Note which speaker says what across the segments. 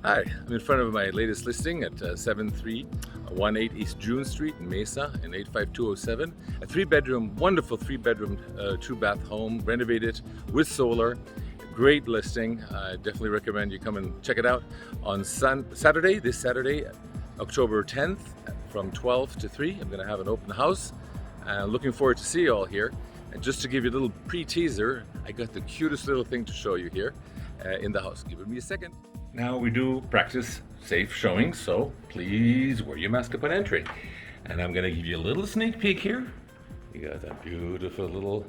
Speaker 1: Hi, I'm in front of my latest listing at 7318 East June Street in Mesa in 85207. A three-bedroom, wonderful three-bedroom, two-bath home, renovated with solar. Great listing. I definitely recommend you come and check it out on this Saturday, October 10th from 12 to 3. I'm going to have an open house. Looking forward to see you all here. And just to give you a little pre-teaser, I got the cutest little thing to show you here in the house. Give me a second. Now we do practice safe showing, so please wear your mask upon entry. And I'm gonna give you a little sneak peek here. You got that beautiful little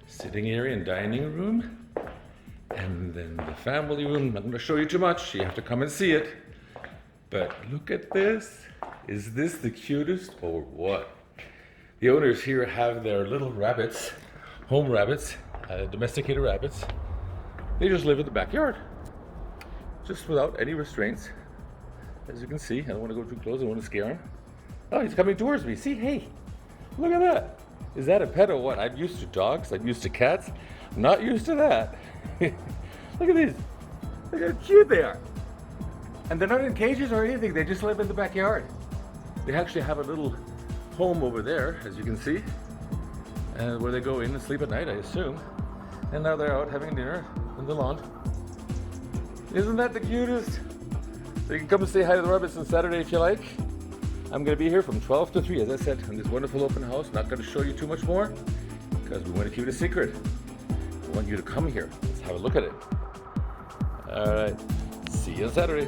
Speaker 1: sitting area and dining room. And then the family room. I'm not gonna show you too much, you have to come and see it. But look at this. Is this the cutest or what? The owners here have their little rabbits, home rabbits, domesticated rabbits. They just live in the backyard, just without any restraints. As you can see, I don't want to go too close, I don't want to scare him. Oh, he's coming towards me. See, hey, look at that. Is that a pet or what? I'm used to dogs, I'm used to cats. I'm not used to that. Look at these. Look how cute they are. And they're not in cages or anything, they just live in the backyard. They actually have a little home over there, as you can see, where they go in and sleep at night, I assume. And now they're out having dinner in the lawn. Isn't that the cutest? So you can come and say hi to the rabbits on Saturday if you like. I'm going to be here from 12 to 3, as I said, in this wonderful open house. Not going to show you too much more because we want to keep it a secret. I want you to come here. Let's have a look at it. All right. See you on Saturday.